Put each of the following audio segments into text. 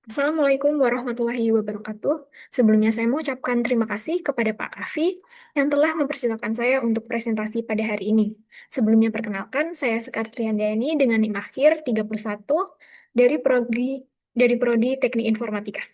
Assalamualaikum warahmatullahi wabarakatuh. Sebelumnya saya mau ucapkan terima kasih kepada Pak Kafi yang telah mempersilahkan saya untuk presentasi pada hari ini. Sebelumnya perkenalkan, saya Sekar Triandayani dengan NIM akhir 31 dari Prodi Teknik Informatika.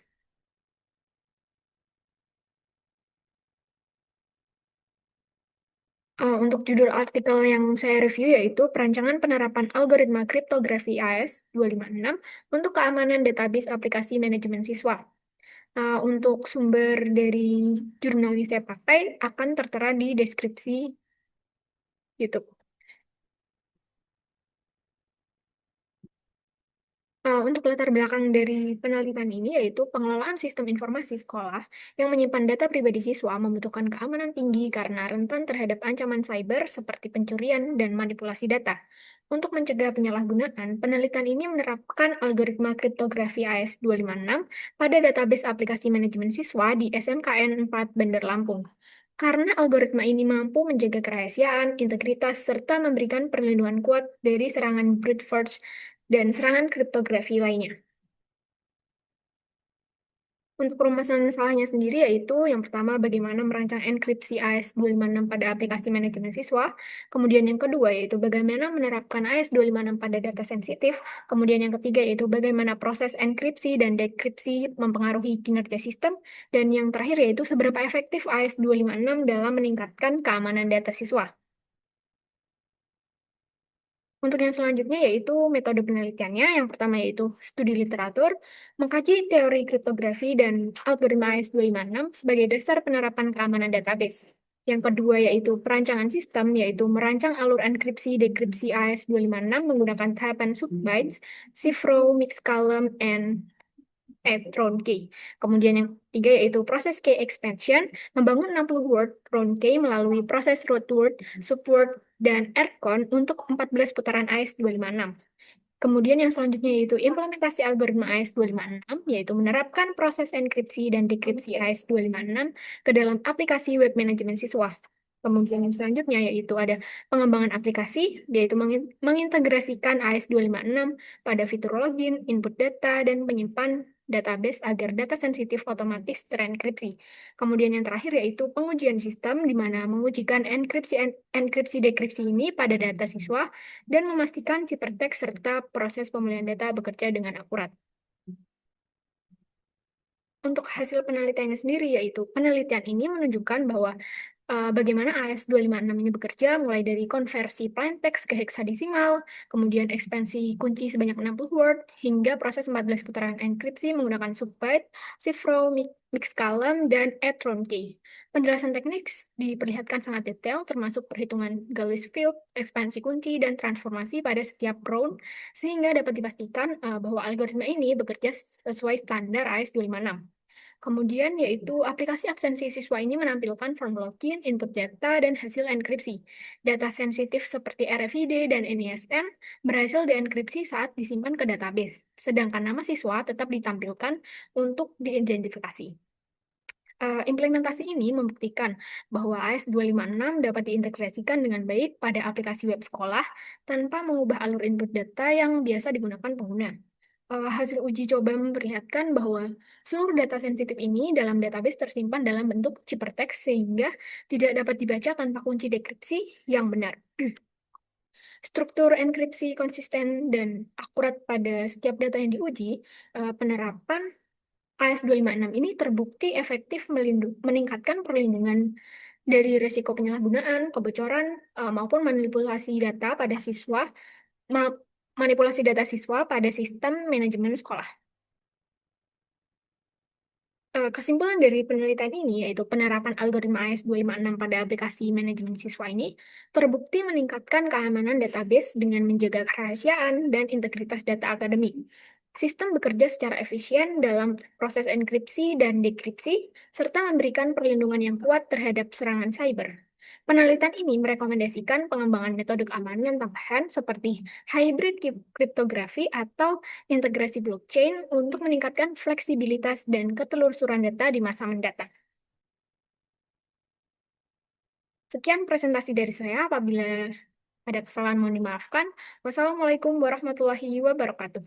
Untuk judul artikel yang saya review yaitu Perancangan Penerapan Algoritma Kriptografi AS256 untuk Keamanan Database Aplikasi Manajemen Siswa. Untuk sumber dari jurnal yang saya pakai akan tertera di deskripsi YouTube. Untuk latar belakang dari penelitian ini yaitu pengelolaan sistem informasi sekolah yang menyimpan data pribadi siswa membutuhkan keamanan tinggi karena rentan terhadap ancaman cyber seperti pencurian dan manipulasi data. Untuk mencegah penyalahgunaan, penelitian ini menerapkan algoritma kriptografi AS256 pada database aplikasi manajemen siswa di SMKN 4 Bandar Lampung. Karena algoritma ini mampu menjaga kerahasiaan, integritas, serta memberikan perlindungan kuat dari serangan brute force dan serangan kriptografi lainnya. Untuk permasalahan masalahnya sendiri yaitu yang pertama bagaimana merancang enkripsi AS256 pada aplikasi manajemen siswa, kemudian yang kedua yaitu bagaimana menerapkan AS256 pada data sensitif, kemudian yang ketiga yaitu bagaimana proses enkripsi dan dekripsi mempengaruhi kinerja sistem, dan yang terakhir yaitu seberapa efektif AS256 dalam meningkatkan keamanan data siswa. Untuk yang selanjutnya yaitu metode penelitiannya. Yang pertama yaitu studi literatur, mengkaji teori kriptografi dan algoritma AS256 sebagai dasar penerapan keamanan database. Yang kedua yaitu perancangan sistem, yaitu merancang alur enkripsi dekripsi AS256 menggunakan tahapan subbytes, cipher, mixed column, and round key. Kemudian yang ketiga yaitu proses key expansion, membangun 60 word round key melalui proses root word, subword, dan ERCON untuk 14 putaran AS256. Kemudian yang selanjutnya yaitu implementasi algoritma AS256, yaitu menerapkan proses enkripsi dan dekripsi AS256 ke dalam aplikasi web manajemen siswa. Kemudian yang selanjutnya yaitu ada pengembangan aplikasi, yaitu mengintegrasikan AS256 pada fitur login, input data, dan penyimpan database agar data sensitif otomatis terenkripsi. Kemudian yang terakhir yaitu pengujian sistem, di mana mengujikan enkripsi-dekripsi ini pada data siswa dan memastikan ciphertext serta proses pemulihan data bekerja dengan akurat. Untuk hasil penelitiannya sendiri, yaitu penelitian ini menunjukkan bahwa bagaimana AS256 ini bekerja, mulai dari konversi plain text ke heksadesimal, kemudian ekspansi kunci sebanyak 60 word, hingga proses 14 putaran enkripsi menggunakan subbyte, cipher, mixed column, dan round key. Penjelasan teknik diperlihatkan sangat detail, termasuk perhitungan Gauss field, ekspansi kunci, dan transformasi pada setiap round, sehingga dapat dipastikan bahwa algoritma ini bekerja sesuai standar AS256. Kemudian yaitu aplikasi absensi siswa ini menampilkan form login, input data, dan hasil enkripsi. Data sensitif seperti RFID dan NISN berhasil dienkripsi saat disimpan ke database, sedangkan nama siswa tetap ditampilkan untuk diidentifikasi. Implementasi ini membuktikan bahwa AS256 dapat diintegrasikan dengan baik pada aplikasi web sekolah tanpa mengubah alur input data yang biasa digunakan pengguna. Hasil uji coba memperlihatkan bahwa seluruh data sensitif ini dalam database tersimpan dalam bentuk ciphertext sehingga tidak dapat dibaca tanpa kunci dekripsi yang benar. Struktur enkripsi konsisten dan akurat pada setiap data yang diuji, penerapan AS256 ini terbukti efektif meningkatkan perlindungan dari risiko penyalahgunaan, kebocoran, maupun manipulasi data pada siswa, manipulasi data siswa pada sistem manajemen sekolah. Kesimpulan dari penelitian ini yaitu penerapan algoritma AS256 pada aplikasi manajemen siswa ini terbukti meningkatkan keamanan database dengan menjaga kerahasiaan dan integritas data akademik. Sistem bekerja secara efisien dalam proses enkripsi dan dekripsi, serta memberikan perlindungan yang kuat terhadap serangan cyber. Penelitian ini merekomendasikan pengembangan metode keamanan tambahan seperti hybrid kriptografi atau integrasi blockchain untuk meningkatkan fleksibilitas dan ketelusuran data di masa mendatang. Sekian presentasi dari saya. Apabila ada kesalahan mohon dimaafkan. Wassalamualaikum warahmatullahi wabarakatuh.